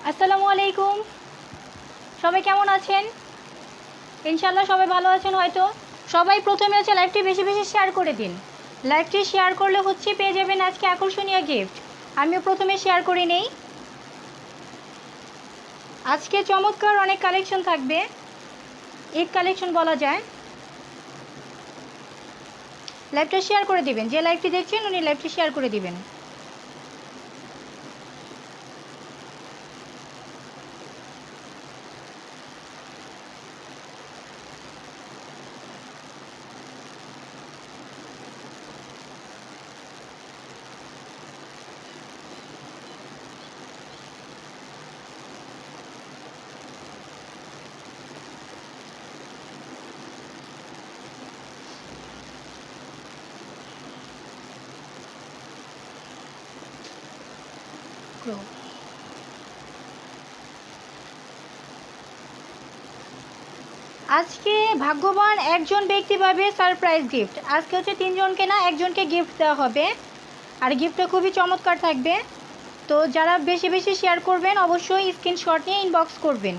আসসালামু আলাইকুম। সবাই কেমন আছেন? ইনশাআল্লাহ সবাই ভালো আছেন হয়তো। সবাই প্রথমে হচ্ছে লাইভটি বেশি বেশি শেয়ার করে দিন। লাইভটি শেয়ার করলে হচ্ছে পেয়ে যাবেন আজকে আকর্ষণীয় গিফট। আমিও প্রথমে শেয়ার করে নেই। আজকে চমৎকার অনেক কালেকশন থাকবে, ঈদ কালেকশন বলা যায়। লাইভটা শেয়ার করে দিবেন, যে লাইভটি দেখছেন উনি লাইভটি শেয়ার করে দিবেন। আজকে ভাগ্যবান একজন ব্যক্তি পাবে সারপ্রাইজ গিফট। আজকে হচ্ছে 3 জনকে না, একজনকে গিফট দেওয়া হবে, আর গিফটটা খুবই চমৎকার থাকবে। তো যারা বেশি বেশি শেয়ার করবেন অবশ্যই স্ক্রিনশট নিয়ে ইনবক্স করবেন।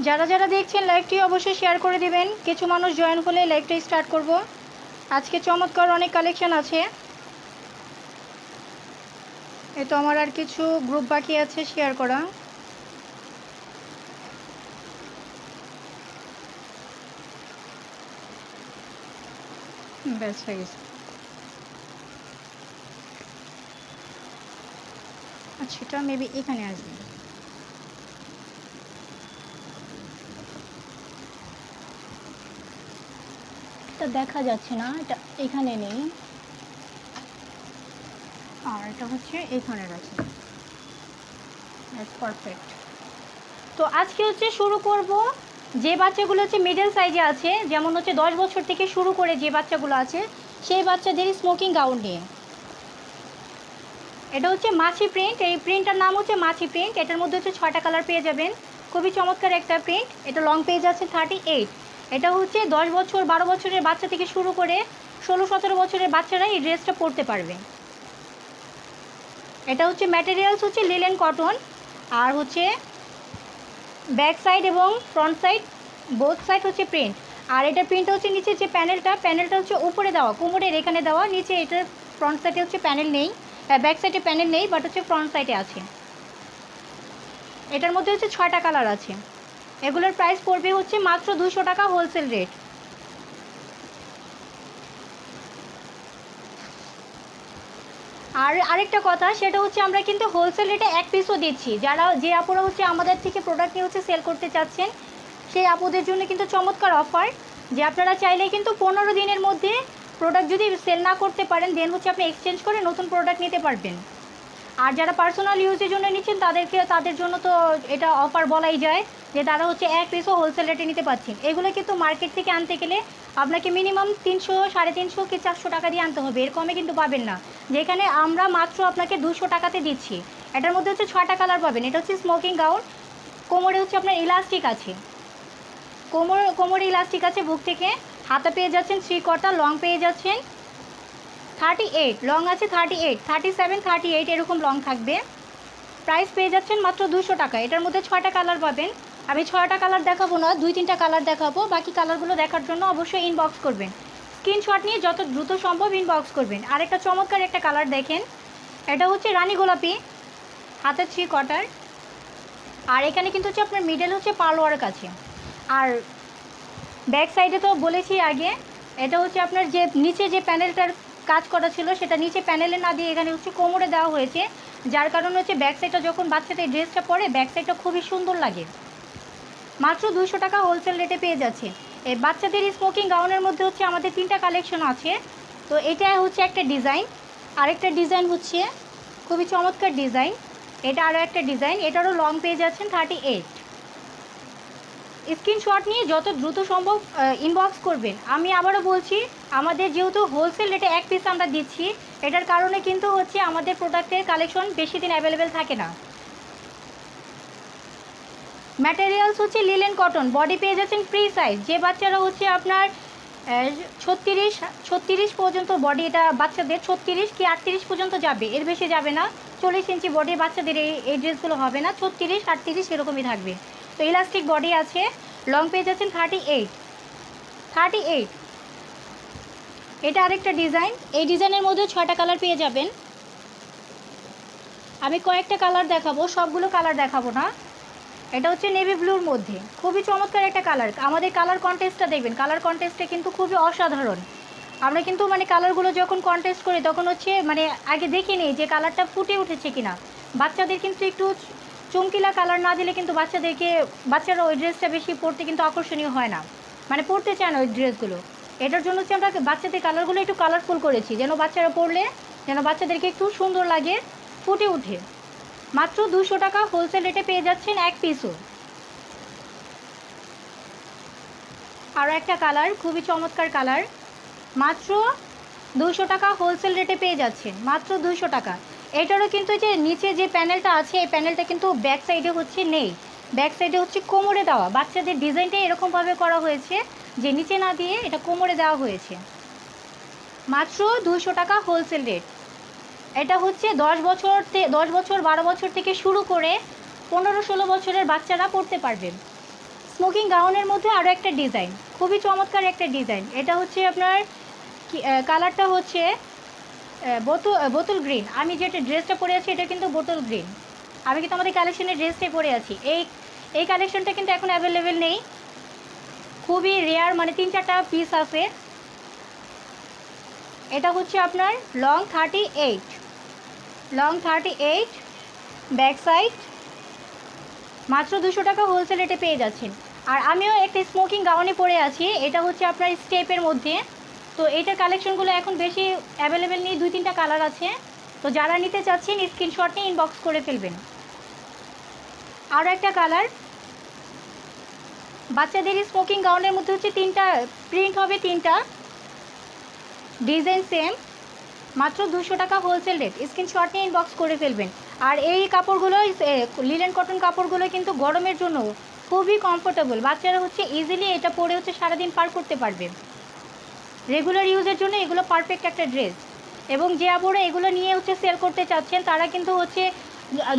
যারা যারা দেখছেন লাইভটি অবশ্যই শেয়ার করে দিবেন। কিছু মানুষ জয়েন হলে লাইভটা স্টার্ট করব। আজকে চমৎকার অনেক কালেকশন আছে। এ তো আমার আর কিছু গ্রুপ বাকি আছে শেয়ার করা। ব্যাস হয়ে গেছে। আচ্ছা, এটা মেবি এখানে আসবে। এটা দেখা যাচ্ছে না, এটা এখানে নেই, আর এটা হচ্ছে এখানে আছে। That's perfect. তো আজকে হচ্ছে শুরু করব যে বাচ্চাগুলো হচ্ছে মিডল সাইজে আছে, যেমন হচ্ছে 10 বছর থেকে শুরু করে যে বাচ্চাগুলো আছে সেই বাচ্চাদের স্মোকিং গাউন নিয়ে। এটা হচ্ছে মাছি প্রিন্ট, এই প্রিন্টটার নাম হচ্ছে মাছি প্রিন্ট। এটার মধ্যে হচ্ছে 6টা কালার পেয়ে যাবেন। খুবই চমৎকার একটা প্রিন্ট। এটা লং পেজ আছে 38। এটা হচ্ছে 10 বছর 12 বছরের বাচ্চা থেকে শুরু করে 16-17 বছরের বাচ্চারা এই ড্রেসটা পরতে পারবে। এটা হচ্ছে ম্যাটেরিয়ালস হচ্ছে লিলেন কটন, আর হচ্ছে ব্যাক সাইড এবং ফ্রন্ট সাইড বোথ সাইড হচ্ছে প্রিন্ট। আর এটা প্রিন্টটা হচ্ছে নিচে যে প্যানেলটা হচ্ছে উপরে দেওয়া, কোমরের এখানে দেওয়া, নিচে এটার ফ্রন্ট সাইডে হচ্ছে প্যানেল নেই, ব্যাক সাইডে প্যানেল নেই, বাট হচ্ছে ফ্রন্ট সাইডে আছে। এটার মধ্যে হচ্ছে 6টা কালার আছে। এগুলোর প্রাইস পড়বে হচ্ছে মাত্র 200 টাকা হোলসেল রেট। আর আরেকটা কথা, সেটা হচ্ছে আমরা কিন্তু হোলসেল রেটে এক পিসও দিচ্ছি। যে আপুরা হচ্ছে আমাদের থেকে প্রোডাক্ট নিয়ে হচ্ছে সেল করতে চাচ্ছেন সেই আপুদের জন্য কিন্তু চমৎকার অফার, যে আপনারা চাইলে কিন্তু 15 দিনের মধ্যে প্রোডাক্ট যদি সেল না করতে পারেন দেন হচ্ছে আপনি এক্সচেঞ্জ করে নতুন প্রোডাক্ট নিতে পারবেন। আর যারা পার্সোনাল ইউজের জন্য নিচ্ছেন তাদের জন্য তো এটা অফার বলাই যায়, যে তারা হচ্ছে এক পিসও হোলসেল রেটে নিতে পারছেন। এগুলো কিন্তু মার্কেট থেকে আনতে গেলে আপনাকে মিনিমাম 300, 350 কি 400 টাকা দিয়ে আনতে হবে, এর কমে কিন্তু পাবেন না। যেখানে আমরা মাত্র আপনাকে 200 টাকাতে দিচ্ছি। এটার মধ্যে হচ্ছে 6টা কালার পাবেন। এটা হচ্ছে স্মোকিং গাউন, কোমরে হচ্ছে আপনার ইলাস্টিক আছে, কোমরে ইলাস্টিক আছে বুক থেকে। হাতা পেয়ে যাচ্ছেন 3 কোয়ার্টার, লং পেয়ে যাচ্ছেন 38, লং আছে 38, 37, 38 এরকম লং থাকবে। প্রাইস পেয়ে যাচ্ছেন মাত্র 200 টাকা। এটার মধ্যে 6টা কালার পাবেন। আমি 6টা কালার দেখাবো না, 2-3টা কালার দেখাবো। বাকি কালারগুলো দেখার জন্য অবশ্যই ইনবক্স করবেন, স্ক্রিনশট নিয়ে যত দ্রুত সম্ভব ইনবক্স করবেন। আরেকটা চমৎকার একটা কালার দেখেন, এটা হচ্ছে রানী গোলাপি, হাতের 3 কোয়ার্টার, আর এখানে কিন্তু হচ্ছে আপনার মিডল হচ্ছে পার্ল ওয়ার্ক আছে। আর ব্যাক সাইডে তো বলেছি আগে, এটা হচ্ছে আপনার যে নিচে যে প্যানেলটার কাজ করা ছিল সেটা নিচে প্যানেলে না দিয়ে এখানে হচ্ছে কোমরে দেওয়া হয়েছে, যার কারণে হচ্ছে ব্যাক সাইডটা যখন বাচ্চাটা এই ড্রেসটা পরে ব্যাক সাইডটা খুবই সুন্দর লাগে। মাত্র 200 টাকা হোলসেল রেটে পেয়ে যাচ্ছে। এই বাচ্চাদের স্মোকিং গাউনের মধ্যে হচ্ছে আমাদের 3টা কালেকশন আছে। তো এটা হচ্ছে একটা ডিজাইন। আরেকটা ডিজাইন হচ্ছে খুবই চমৎকার ডিজাইন, এটা আরও একটা ডিজাইন, এটারও লং পেয়ে যাচ্ছেন 38। স্ক্রিনশট নিয়ে যত দ্রুত সম্ভব ইনবক্স করবেন। আমি আবারও বলছি, আমাদের যেহেতু হোলসেল রেটে এক পিস আমরা দিচ্ছি, এটার কারণে কিন্তু হচ্ছে আমাদের প্রোডাক্টের কালেকশন বেশি দিন অ্যাভেলেবেল থাকে না। ম্যাটেরিয়ালস হচ্ছে লিলেন কটন, বডি পেয়ে যাচ্ছেন ফ্রি সাইজ। যে বাচ্চারা হচ্ছে আপনার 36 পর্যন্ত বডি, এটা বাচ্চাদের 36 কি 38 পর্যন্ত যাবে, এর বেশি যাবে না। 40 ইঞ্চি বডি বাচ্চাদের এই ড্রেসগুলো হবে না, 36 38 এরকমই থাকবে। তো ইলাস্টিক বডি আছে, লং পেয়ে যাচ্ছেন 38। এটা আরেকটা ডিজাইন, এই ডিজাইনের মধ্যে 6টা কালার পেয়ে যাবেন। আমি কয়েকটা কালার দেখাবো, সবগুলো কালার দেখাবো না। এটা হচ্ছে নেভি ব্লুর মধ্যে, খুবই চমৎকার একটা কালার। আমাদের কালার কন্টেস্টটা দেখবেন, কালার কন্টেস্টটা কিন্তু খুবই অসাধারণ। আমরা কিন্তু মানে কালারগুলো যখন কন্টেস্ট করি তখন হচ্ছে মানে আগে দেখে নিই যে কালারটা ফুটে উঠেছে কিনা। বাচ্চাদের কিন্তু একটু চমকিলা কালার না দিলে কিন্তু বাচ্চারা ওই ড্রেসটা বেশি পরতে কিন্তু আকর্ষণীয় হয় না, মানে পরতে চায় না ওই ড্রেসগুলো। এটার জন্য হচ্ছে আমরা বাচ্চাদের কালারগুলো একটু কালারফুল করেছি, যেন বাচ্চারা পরলে যেন বাচ্চাদেরকে একটু সুন্দর লাগে, ফুটে উঠে। মাত্র 200 টাকা হোলসেল রেটে পেয়ে যাচ্ছেন এক পিসও। আরও একটা কালার, খুবই চমৎকার কালার, মাত্র 200 টাকা হোলসেল রেটে পেয়ে যাচ্ছেন, মাত্র 200 টাকা। এটারও কিন্তু যে নিচে যে প্যানেলটা আছে, এই প্যানেলটা কিন্তু ব্যাক সাইডে হচ্ছে নেই, ব্যাক সাইডে হচ্ছে কোমরে দেওয়া। বাচ্চাদের ডিজাইনটা এরকমভাবে করা হয়েছে যে নিচে না দিয়ে এটা কোমরে দেওয়া হয়েছে। মাত্র 200 টাকা হোলসেল রেট। এটা হচ্ছে 10 বছর 12 বছর থেকে শুরু করে 15-16 বছরের বাচ্চারা পড়তে পারবেন। স্মোকিং গাউনের মধ্যে আরও একটা ডিজাইন, খুবই চমৎকার একটা ডিজাইন। এটা হচ্ছে আপনার কালারটা হচ্ছে বোতল গ্রিন। আমি যেটা ড্রেসটা পরে আছি এটা কিন্তু বোতল গ্রিন। আমি কিন্তু আমাদের কালেকশনের ড্রেসটাই পরে আছি। এই কালেকশনটা কিন্তু এখন অ্যাভেলেবেল নেই, খুবই রেয়ার, মানে 3-4টা পিস আছে। এটা হচ্ছে আপনার লং 38, ব্যাক সাইড, মাত্র 200 টাকা হোলসেল রেটে পেয়ে যাচ্ছেন। আর আমিও একটা স্মোকিং গাউনে পরে আছি, এটা হচ্ছে আপনার স্টেপের মধ্যে। তো এইটার কালেকশনগুলো এখন বেশি অ্যাভেলেবেল নেই, 2-3টা কালার আছে। তো যারা নিতে চাচ্ছেন স্ক্রিনশট নিয়ে ইনবক্স করে ফেলবেন। আরও একটা কালার, বাচ্চাদের স্মোকিং গাউনের মধ্যে হচ্ছে 3টা প্রিন্ট হবে, 3টা ডিজাইন সেম, মাত্র 200 টাকা হোলসেল রেট। স্ক্রিনশট নিয়ে ইনবক্স করে ফেলবেন। আর এই কাপড়গুলো লিলেন কটন কাপড়গুলো কিন্তু গরমের জন্য খুবই কমফোর্টেবল। বাচ্চারা হচ্ছে ইজিলি এটা পরে হচ্ছে সারাদিন পার করতে পারবে। রেগুলার ইউজের জন্য এগুলো পারফেক্ট একটা ড্রেস। এবং যে আপুরা এগুলো নিয়ে হচ্ছে সেল করতে চাচ্ছেন তারা কিন্তু হচ্ছে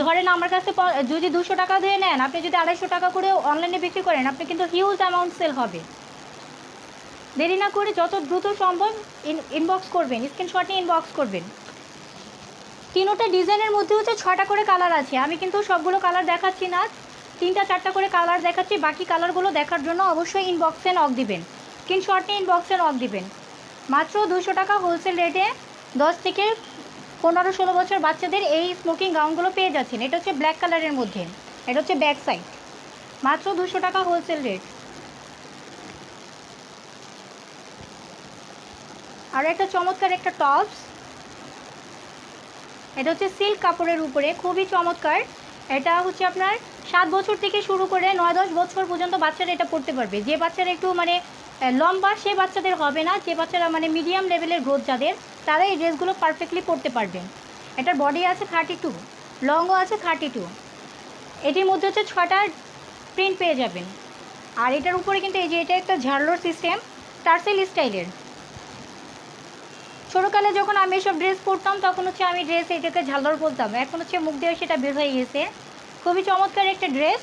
ধরেন আমার কাছে যদি 200 টাকা দিয়ে নেন, আপনি যদি 250 টাকা করে অনলাইনে বিক্রি করেন, আপনি কিন্তু হিউজ অ্যামাউন্ট সেল হবে। দেরি না করে যত দ্রুত সম্ভব ইনবক্স করবেন, স্ক্রিনশট নিয়ে ইনবক্স করবেন। 3টা ডিজাইনের মধ্যে হচ্ছে 6টা করে কালার আছে। আমি কিন্তু সবগুলো কালার দেখাচ্ছি না, 3-4টা করে কালার দেখাচ্ছি। বাকি কালারগুলো দেখার জন্য অবশ্যই ইনবক্সে নক দিবেন, স্ক্রিনশট নিয়ে ইনবক্সে নক দিবেন। মাত্র 200 টাকা হোলসেল রেটে 10 থেকে 15-16 বছর বাচ্চাদের এই স্মোকিং গাউনগুলো পেয়ে যাচ্ছেন। এটা হচ্ছে ব্ল্যাক কালারের মধ্যে, এটা হচ্ছে ব্যাক সাইড, মাত্র 200 টাকা হোলসেল রেট। আর একটা চমৎকার একটা টপস, এটা হচ্ছে সিল্ক কাপড়ের উপরে, খুবই চমৎকার। এটা হচ্ছে আপনার 7 বছর থেকে শুরু করে 9-10 বছর পর্যন্ত বাচ্চারা এটা পরতে পারবে। যে বাচ্চারা একটু মানে লম্বা সেই বাচ্চাদের হবে না, যে বাচ্চারা মানে মিডিয়াম লেভেলের গ্রোথ যাদের, তারা এই ড্রেসগুলো পারফেক্টলি পরতে পারবেন। এটার বডি আছে 32, লংও আছে 32। এটির মধ্যে হচ্ছে 6টা প্রিন্ট পেয়ে যাবেন। আর এটার উপরে কিন্তু এই যে এটা একটা ঝাড়লোর সিস্টেম, টার্সেল স্টাইলের। ছোটোকালে যখন আমি এসব ড্রেস পরতাম তখন হচ্ছে আমি ড্রেস এটাকে ঝালর বলতাম, এখন হচ্ছে মুখ দিয়ে সেটা বের হয়ে গেছে। খুবই চমৎকার একটা ড্রেস।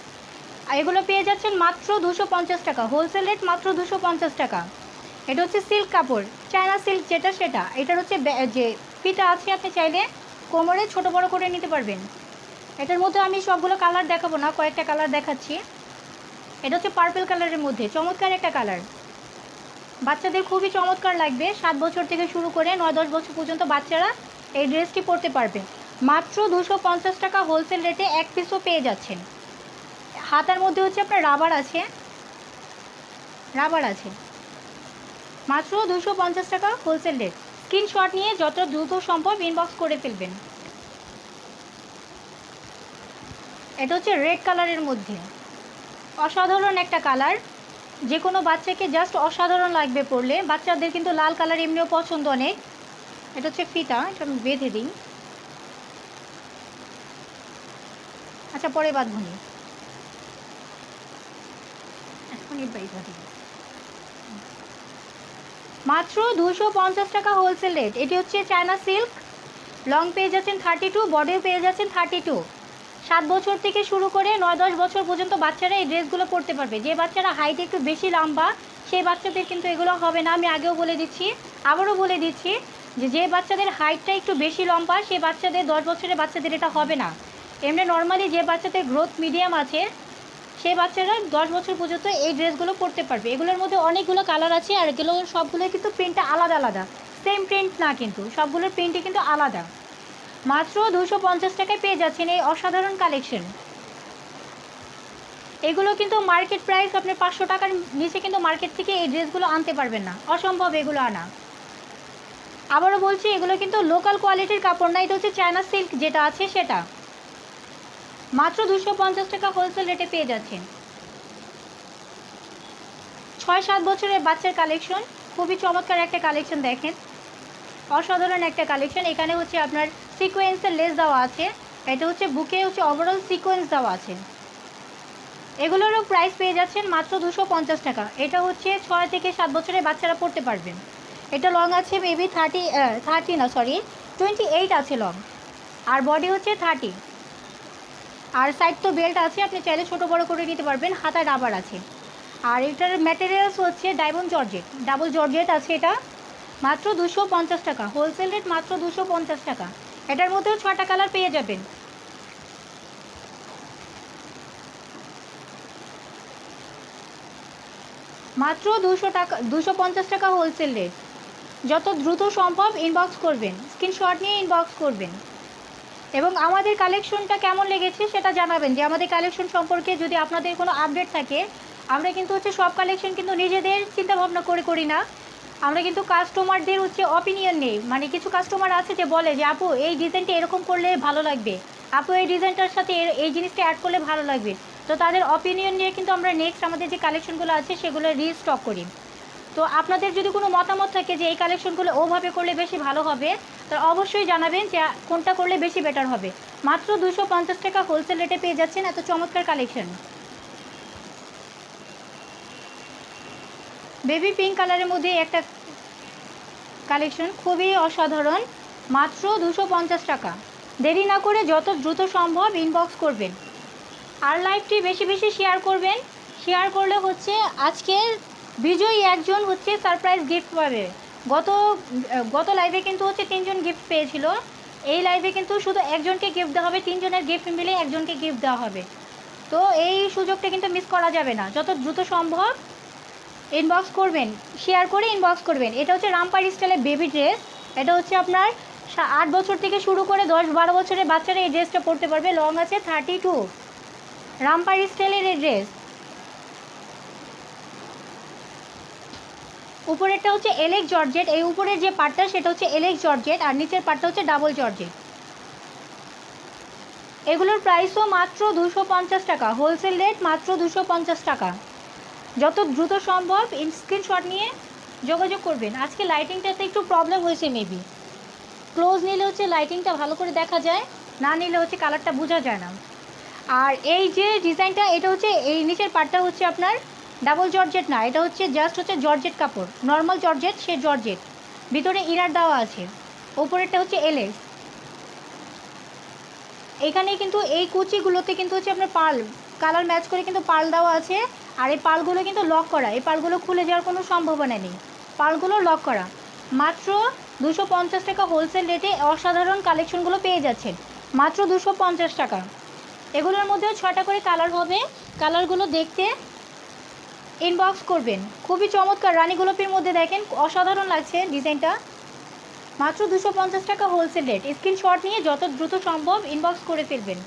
এগুলো পেয়ে যাচ্ছেন মাত্র 250 টাকা হোলসেল রেট, মাত্র 250 টাকা। এটা হচ্ছে সিল্ক কাপড়, চায়না সিল্ক যেটা সেটা। এটার হচ্ছে যে ফিতা আছে, আপনি চাইলে কোমরে ছোট বড় করে নিতে পারবেন। এটার মধ্যে আমি সবগুলো কালার দেখাবো না, কয়েকটা কালার দেখাচ্ছি। এটা হচ্ছে পার্পল কালারের মধ্যে চমৎকার একটা কালার, বাচ্চাদের খুবই চমৎকার লাগবে। 7 বছর থেকে শুরু করে 9-10 বছর পর্যন্ত বাচ্চারা এই ড্রেসটি পরতে পারবে। মাত্র 250 টাকা হোলসেল রেটে এক পিসও পেয়ে যাচ্ছেন। হাতার মধ্যে হচ্ছে আপনার রাবার আছে, মাত্র 250 টাকা হোলসেল রেট। স্ক্রিনশট নিয়ে যত দ্রুত সম্ভব ইনবক্স করে ফেলবেন। এটা হচ্ছে রেড কালারের মধ্যে, অসাধারণ একটা কালার, যে কোনো বাচ্চাকে জাস্ট অসাধারণ লাগবে পরলে। বাচ্চাদের কিন্তু লাল কালার এমনিও পছন্দ অনেক। এটা হচ্ছে ফিতা, এটা আমি বেঁধে দিই। আচ্ছা পরে বাঁধবনি, এখনই বাইধা দিই। মাত্র 250 টাকা হোলসেল রেট। এটি হচ্ছে চায়না সিল্ক, লং পেয়ে যাচ্ছেন 32, বডিও পেয়ে যাচ্ছেন 32। 7 বছর থেকে শুরু করে 9-10 বছর পর্যন্ত বাচ্চারা এই ড্রেসগুলো পরতে পারবে। যে বাচ্চারা হাইট একটু বেশি লম্বা সেই বাচ্চাদের কিন্তু এগুলো হবে না। আমি আগেও বলে দিচ্ছি, আবারও বলে দিচ্ছি যে বাচ্চাদের হাইটটা একটু বেশি লম্বা সেই বাচ্চাদের 10 বছরের বাচ্চাদের এটা হবে না। এমনি নর্মালি যে বাচ্চাদের গ্রোথ মিডিয়াম আছে সেই বাচ্চারা 10 বছর পর্যন্ত এই ড্রেসগুলো পরতে পারবে। এগুলোর মধ্যে অনেকগুলো কালার আছে, আর এগুলো সবগুলো কিন্তু প্রিন্টটা আলাদা আলাদা, সেম প্রিন্ট না, কিন্তু সবগুলোর প্রিন্টই কিন্তু আলাদা। মাত্র 250 টাকায় পেয়ে যাচ্ছেন এই অসাধারণ কালেকশন। এগুলো কিন্তু মার্কেট প্রাইস আপনি 500 টাকার নিচে কিন্তু মার্কেট থেকে এই ড্রেসগুলো আনতে পারবেন না, অসম্ভব এগুলো আনা। আবারও বলছি, এগুলো কিন্তু লোকাল কোয়ালিটির কাপড় না, এটা হচ্ছে চায়না সিল্ক যেটা আছে সেটা। মাত্র 250 টাকা হোলসেল রেটে পেয়ে যাচ্ছেন। 6-7 বছরের বাচ্চার কালেকশন, খুবই চমৎকার একটা কালেকশন, দেখেন অসাধারণ একটা কালেকশন। এখানে হচ্ছে আপনার সিকোয়েন্সের লেস দেওয়া আছে, এটা হচ্ছে বুকে হচ্ছে ওভারঅল সিকোয়েন্স দেওয়া আছে। এগুলোরও প্রাইস পেয়ে যাচ্ছেন মাত্র 250 টাকা। এটা হচ্ছে 6 থেকে 7 বছরের বাচ্চারা পড়তে পারবেন। এটা লং আছে মেবি 28 আছে লং, আর বডি হচ্ছে 30, আর সাইড তো বেল্ট আছে, আপনি চাইলে ছোটো বড়ো করে নিতে পারবেন, হাতায় রাবার আছে। আর এটার ম্যাটেরিয়ালস হচ্ছে ডায়মন্ড জর্জেট, ডাবল জর্জেট আছে। এটা মাত্র 250 টাকা হোলসেল রেট, মাত্র 250 টাকা। এটার মধ্যেও 6টা কালার পেয়ে যাবেন। মাত্র 250 টাকা হোলসেল রেট। যত দ্রুত সম্ভব ইনবক্স করবেন, স্ক্রিনশট নিয়ে ইনবক্স করবেন, এবং আমাদের কালেকশনটা কেমন লেগেছে সেটা জানাবেন। যে আমাদের কালেকশন সম্পর্কে যদি আপনাদের কোনো আপডেট থাকে, আমরা কিন্তু হচ্ছে সব কালেকশন কিন্তু নিজেদের চিন্তাভাবনা করে করি না, আমরা কিন্তু কাস্টমারদের হচ্ছে অপিনিয়ন নেই। মানে কিছু কাস্টমার আছে যে বলে যে আপু এই ডিজাইনটা এরকম করলে ভালো লাগবে, আপু এই ডিজাইনটার সাথে এই জিনিসটা অ্যাড করলে ভালো লাগবে। তো তাদের অপিনিয়ন নিয়ে কিন্তু আমরা নেক্সট আমাদের যে কালেকশনগুলো আছে সেগুলো রিস্টক করি। তো আপনাদের যদি কোনো মতামত থাকে যে এই কালেকশনগুলো ওভাবে করলে বেশি ভালো হবে, তো অবশ্যই জানাবেন যে কোনটা করলে বেশি বেটার হবে। মাত্র 250 টাকা হোলসেল রেটে পেয়ে যাচ্ছেন এত চমৎকার কালেকশন। বেবি পিঙ্ক কালারের মধ্যে একটা কালেকশন, খুবই অসাধারণ, মাত্র 250 টাকা। দেরি না করে যত দ্রুত সম্ভব ইনবক্স করবেন, আর লাইভটি বেশি বেশি শেয়ার করবেন। শেয়ার করলে হচ্ছে আজকের বিজয়ী একজন হচ্ছে সারপ্রাইজ গিফট পাবে। গত লাইভে কিন্তু হচ্ছে 3 জন গিফট পেয়েছিল, এই লাইভে কিন্তু শুধু একজনকে গিফট দেওয়া হবে, 3 জনের গিফট মিলে একজনকে গিফট দেওয়া হবে। তো এই সুযোগটা কিন্তু মিস করা যাবে না, যত দ্রুত সম্ভব ইনবক্স করবেন, শেয়ার করে ইনবক্স করবেন। এটা হচ্ছে রামপার স্টাইলের বেবি ড্রেস, এটা হচ্ছে আপনার 8 বছর থেকে শুরু করে 10-12 বছরের বাচ্চারা এই ড্রেসটা পরতে পারবে। লং আছে 32, রামপার স্টাইলের এই ড্রেস। উপরেরটা হচ্ছে এলেক্স জর্জেট, এই উপরের যে পার্টটা সেটা হচ্ছে এলেক্স জর্জেট, আর নিচের পার্টটা হচ্ছে ডাবল জর্জেট। এগুলোর প্রাইসও মাত্র 250 টাকা হোলসেল রেট, মাত্র 250 টাকা। যত দ্রুত সম্ভব স্ক্রিনশট নিয়ে যোগাযোগ করবেন। আজকে লাইটিংটাতে একটু প্রবলেম হয়েছে, মেবি ক্লোজ নিলে হচ্ছে লাইটিংটা ভালো করে দেখা যায়, না নিলে হচ্ছে কালারটা বোঝা যায় না। আর এই যে ডিজাইনটা, এটা হচ্ছে এই নিচের পার্টটা হচ্ছে আপনার ডাবল জর্জেট না, এটা হচ্ছে জাস্ট হচ্ছে জর্জেট কাপড়, নর্মাল জর্জেট, সে জর্জেট, ভিতরে ইনার দেওয়া আছে। উপরেরটা হচ্ছে এলেক্স। এখানে কিন্তু এই কুচিগুলোতে কিন্তু হচ্ছে আপনার পার্ল কালার ম্যাচ করে কিন্তু পার্ল দেওয়া আছে, আর এই পার্লগুলো কিন্তু লক করা, এই পার্লগুলো খুলে যাওয়ার কোনো সম্ভাবনা নেই, পার্লগুলো লক করা। মাত্র 250 টাকা হোলসেল রেটে অসাধারণ কালেকশনগুলো পেয়ে যাচ্ছেন, মাত্র 250 টাকা। এগুলোর মধ্যেও 6টা করে কালার হবে, কালারগুলো দেখতে ইনবক্স করবেন। খুবই চমৎকার, রানী গোলাপির মধ্যে দেখেন অসাধারণ লাগছে ডিজাইনটা। মাত্র 250 টাকা হোলসেল রেট। স্ক্রিনশট নিয়ে যত দ্রুত সম্ভব ইনবক্স করে ফেলবেন।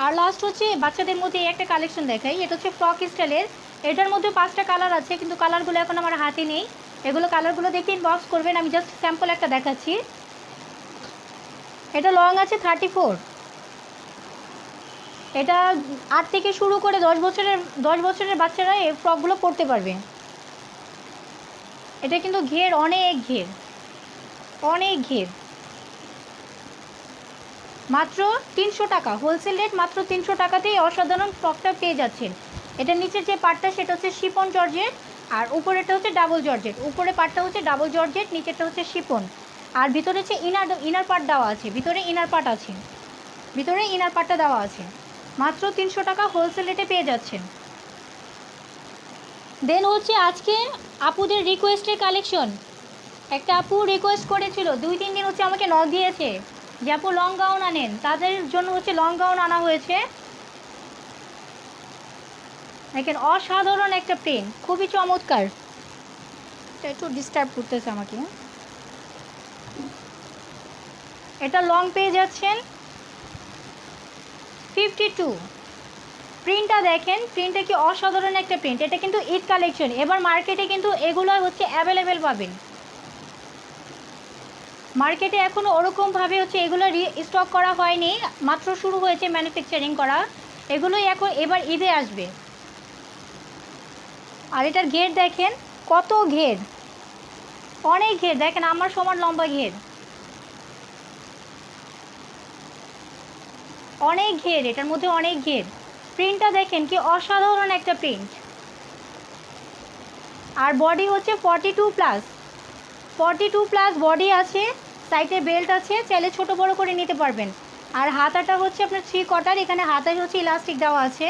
আর লাস্ট হচ্ছে বাচ্চাদের মধ্যে একটা কালেকশন দেখাই, এটা হচ্ছে ফ্রক স্টাইলের। এটার মধ্যে 5টা কালার আছে, কিন্তু কালারগুলো এখন আমার হাতে নেই। এগুলো কালারগুলো দেখে ইনবক্স করবেন, আমি জাস্ট স্যাম্পল একটা দেখাচ্ছি। এটা লং আছে 34, এটা 8 থেকে শুরু করে 10 বছরের বাচ্চারা এই ফ্রকগুলো পরতে পারবে। এটা কিন্তু ঘের অনেক ঘের। মাত্র 300 টাকা হোলসেল রেট, মাত্র 300 টাকাতেই অসাধারণ ফ্রকটা পেয়ে যাচ্ছেন। এটার নিচের যে পার্টটা সেটা হচ্ছে শিফন জর্জেট, আর উপরেরটা হচ্ছে ডাবল জর্জেট। উপরে পার্টটা হচ্ছে ডাবল জর্জেট, নিচেরটা হচ্ছে শিফন, আর ভিতরে হচ্ছে ইনার পার্ট দেওয়া আছে, ভিতরে ইনার পার্টটা দেওয়া আছে। মাত্র 300 টাকা হোলসেল রেটে পেয়ে যাচ্ছেন। দেন হচ্ছে আজকে আপুদের রিকোয়েস্টের কালেকশন। একটা আপু রিকোয়েস্ট করেছিল, 2-3 দিন হচ্ছে আমাকে নক দিয়েছে যে আপু লং গাউন আনেন, তাদের জন্য হচ্ছে লং গাউন আনা হয়েছে। দেখেন অসাধারণ একটা প্রিন্ট, খুবই চমৎকার। একটু ডিস্টার্ব করতেছে আমাকে। এটা লং পেয়ে যাচ্ছেন 52। প্রিন্টটা দেখেন, প্রিন্টটা কি অসাধারণ একটা প্রিন্ট। এটা কিন্তু ঈদ কালেকশন, এবার মার্কেটে কিন্তু এগুলো হচ্ছে অ্যাভেলেবেল পাবেন। মার্কেটে এখনও ওরকমভাবে হচ্ছে এগুলো স্টক করা হয়নি, মাত্র শুরু হয়েছে ম্যানুফ্যাকচারিং করা। এগুলোই এবার ঈদে আসবে। আর এটার ঘের দেখেন, কত ঘের, অনেক ঘের। দেখেন আমার সমান লম্বা ঘের, অনেক ঘের, এটার মধ্যে অনেক ঘের। প্রিন্টটা দেখেন কি অসাধারণ একটা প্রিন্ট। আর বডি হচ্ছে 42+ বডি আছে, সাইডে বেল্ট আছে, চাইলে ছোট বড় করে নিতে পারবেন। আর হাতাটা হচ্ছে আপনার 3 কোয়ার্টার, এখানে হাতায় হচ্ছে ইলাস্টিক দেওয়া আছে।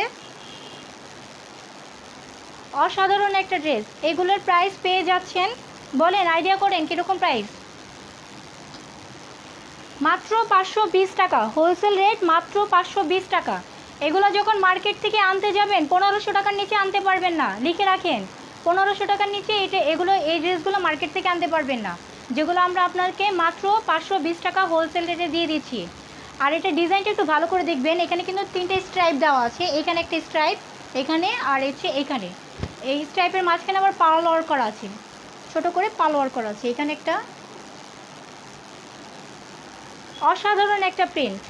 অসাধারণ একটা ড্রেস। এগুলোর প্রাইস পেয়ে যাচ্ছেন, বলেন আইডিয়া করেন কীরকম প্রাইস? মাত্র 520 টাকা হোলসেল রেট, মাত্র 520 টাকা। এগুলো যখন মার্কেট থেকে আনতে যাবেন 1500 টাকার নিচে আনতে পারবেন না, লিখে রাখেন। 1500 টাকার নিচে এই ড্রেসগুলো মার্কেট থেকে আনতে পারবেন না, যেগুলো আমরা আপনাকে মাত্র 520 টাকা হোলসেল রেটে দিয়ে দিচ্ছি। আর এটা ডিজাইনটা একটু ভালো করে দেখবেন, এখানে কিন্তু 3টে স্ট্রাইপ দেওয়া আছে। এখানে একটা স্ট্রাইপ, এখানে, আর হচ্ছে এখানে। এই স্ট্রাইপের মাঝখানে আবার পাল ওয়ার্ক করা আছে, ছোট করে পাল ওয়ার্ক করা আছে। এখানে একটা অসাধারণ একটা প্রিন্ট,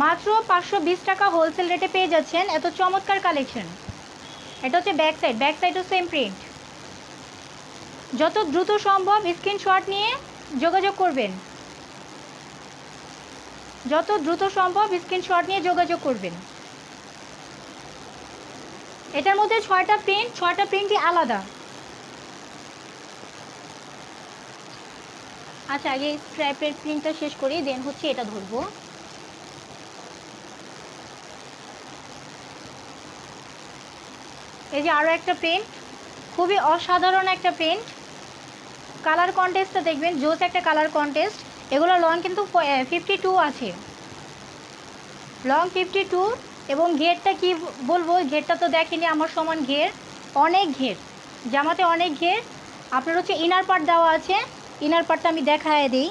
মাত্র 520 টাকা হোলসেল রেটে পেয়ে যাচ্ছেন। এত চমৎকার কালেকশন। এটা হচ্ছে ব্যাক সাইডও সেম প্রিন্ট। যত দ্রুত সম্ভব স্ক্রিনশট নিয়ে যোগাযোগ করবেন, এটার মধ্যে 6টা প্রিন্টই আলাদা। আচ্ছা, আগে স্ট্র্যাপের প্রিন্টটা শেষ করি, দেন হচ্ছে এটা ধরবো। এই যে আরও একটা প্রিন্ট, খুবই অসাধারণ একটা প্রিন্ট। কালার কন্টেস্টটা দেখবেন, জোস একটা কালার কন্টেস্ট। এগুলো লং কিন্তু 52 আছে, লং 52। এবং ঘেরটা কি বলবো, ঘেরটা তো দেখেনি, আমার সমান ঘের, অনেক ঘের, জামাতে অনেক ঘের। আপনার হচ্ছে ইনার পার্ট দেওয়া আছে, ইনার পার্টটা আমি দেখায় দিই।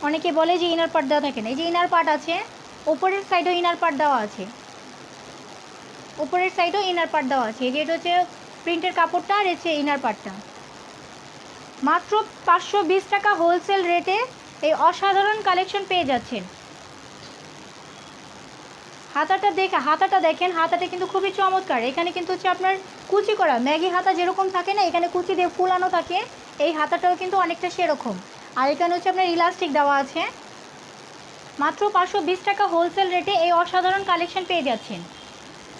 অনেকে বলে যে ইনার পার্ট দেওয়া থাকে না, এই যে ইনার পার্ট আছে। উপরের সাইডেও ইনার পার্ট দেওয়া আছে, এই যে এটা হচ্ছে প্রিন্টের কাপড়টা, আর হচ্ছে ইনার পার্টটা। মাত্র 520 টাকা হোলসেল রেটে এই অসাধারণ কালেকশন পেয়ে যাচ্ছেন। হাতাটা দেখেন, হাতাটা কিন্তু খুবই চমৎকার। এখানে কিন্তু হচ্ছে আপনার কুচি করা, ম্যাগি হাতা যেরকম থাকে না, এখানে কুচি দিয়ে ফুলানো থাকে, এই হাতাটাও কিন্তু অনেকটা সেরকম। আর এখানে হচ্ছে আপনার ইলাস্টিক দেওয়া আছে। মাত্র 520 টাকা হোলসেল রেটে এই অসাধারণ কালেকশন পেয়ে যাচ্ছেন।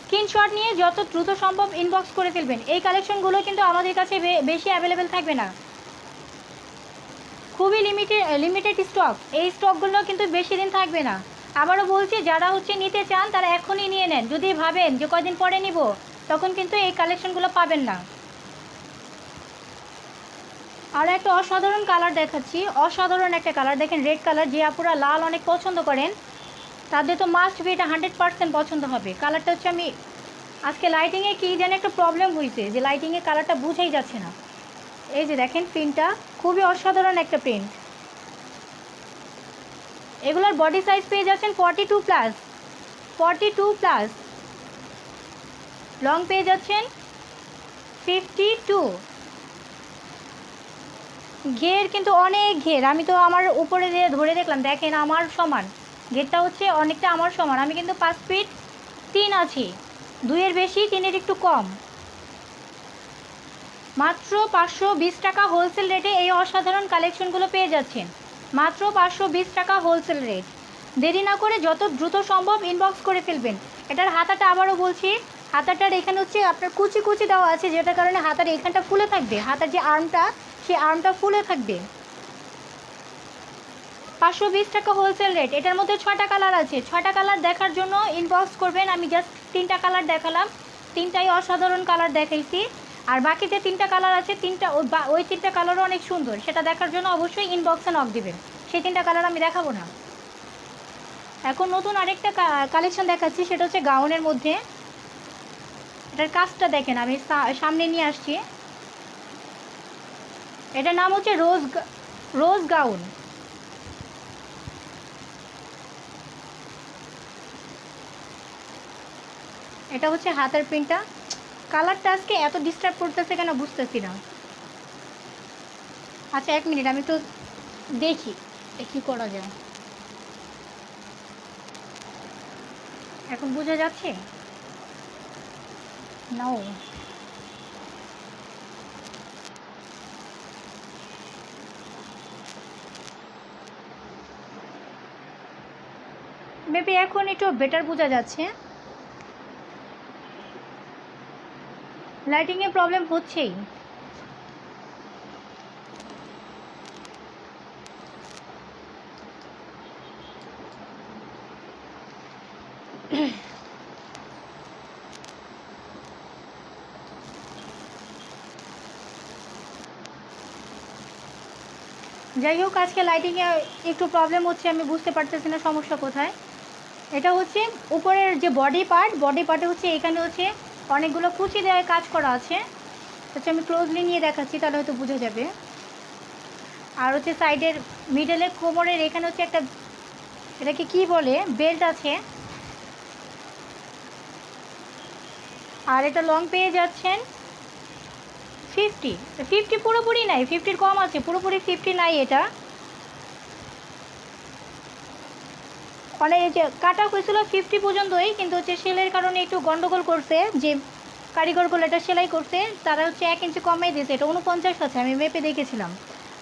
স্ক্রিনশট নিয়ে যত দ্রুত সম্ভব ইনবক্স করে ফেলবেন। এই কালেকশনগুলো কিন্তু আমাদের কাছে বেশি অ্যাভেলেবেল থাকবে না, খুবই লিমিটেড স্টক। এই স্টকগুলো কিন্তু বেশি দিন থাকবে না। আবারও বলছি, যারা হচ্ছে নিতে চান তারা এখনই নিয়ে নেন। যদি ভাবেন যে কদিন পরে নিব, তখন কিন্তু এই কালেকশনগুলো পাবেন না। আর একটা অসাধারণ কালার দেখাচ্ছি, অসাধারণ একটা কালার দেখেন, রেড কালার। যে আপুরা লাল অনেক পছন্দ করেন তাদের তো মাস্ট বি এটা 100% পছন্দ হবে। কালারটা হচ্ছে, আমি আজকে লাইটিংয়ে কী যেন একটা প্রবলেম হয়েছে, যে লাইটিংয়ে কালারটা বুঝাই যাচ্ছে না। এই যে দেখেন প্রিন্টটা, খুবই অসাধারণ একটা প্রিন্ট। এগুলোর বডি সাইজ পেয়ে যাচ্ছেন 42+, লং পেয়ে যাচ্ছেন 52। ঘের কিন্তু অনেক ঘের, আমি তো আমার উপরে দিয়ে ধরে দেখলাম, দেখেন আমার সমান ঘেরটা হচ্ছে অনেকটা আমার সমান। আমি কিন্তু 5 ফিট 3 আছি, 2-এর বেশি 3-এর একটু কম। মাত্র 520 টাকা হোলসেল রেটে এই অসাধারণ কালেকশনগুলো পেয়ে যাচ্ছেন, মাত্র 520 টাকা হোলসেল রেট। দেরি না করে যত দ্রুত সম্ভব ইনবক্স করে ফেলবেন। এটার হাতাটা আবারও বলছি, হাতাটার এখানে হচ্ছে আপনার কুচি কুচি দেওয়া আছে, যেটার কারণে হাতার এখানটা ফুলে থাকবে, হাতার যে আর্মটা সেই আর্মটা ফুলে থাকবে। 520 টাকা হোলসেল রেট। এটার মধ্যে 6টা কালার আছে, 6টা কালার দেখার জন্য ইনবক্স করবেন। আমি জাস্ট 3টা কালার দেখালাম, 3টাই অসাধারণ কালার দেখাইছি। আর বাকি যে 3টা কালার আছে, ওই 3টা কালারও অনেক সুন্দর, সেটা দেখার জন্য অবশ্যই ইনবক্সে নক দিবেন। সেই 3টা কালার আমি দেখাবো না। এখন নতুন আরেকটা কালেকশন দেখাচ্ছি, সেটা হচ্ছে গাউনের মধ্যে। এটার কাজটা দেখেন, আমি সামনে নিয়ে আসছি। এটার নাম হচ্ছে রোজ গাউন। এটা হচ্ছে হাতের প্রিন্টটা। কালারটা আজকে এত ডিস্টার্ব করতেছে কেন বুঝতেছি না। আচ্ছা 1 মিনিট, আমি একটু দেখি কী করা যায়। এখন বোঝা যাচ্ছে নাও? মেবি এখন একটু বেটার বোঝা যাচ্ছে। লাইটিংয়ে প্রবলেম হচ্ছেই। যাই হোক, আজকে লাইটিংয়ে একটু প্রবলেম হচ্ছে, আমি বুঝতে পারতেছি না সমস্যা কোথায়। এটা হচ্ছে উপরের যে বডি পার্টে হচ্ছে এখানে হচ্ছে অনেকগুলো কুচি দেওয়ার কাজ করা আছে। আচ্ছা আমি ক্লোজলি নিয়ে দেখাচ্ছি, তাহলে হয়তো বোঝা যাবে। আর হচ্ছে সাইডের মিডলে কোমরের এখানে হচ্ছে একটা, এটাকে কি বলে, বেল্ট আছে। আর এটা লং পেয়ে যাচ্ছেন 50 পুরোপুরি নাই, 50-র কম আছে, পুরোপুরি 50 নাই। এটা অনেক যে কাটা হয়েছিল 50 পর্যন্তই, কিন্তু হচ্ছে সেলের কারণে একটু গন্ডগোল করছে, যে কারিগরগুলো এটা সেলাই করছে তারা হচ্ছে 1 ইঞ্চি কমাই দিয়েছে। এটা 49 আছে, আমি মেপে দেখেছিলাম।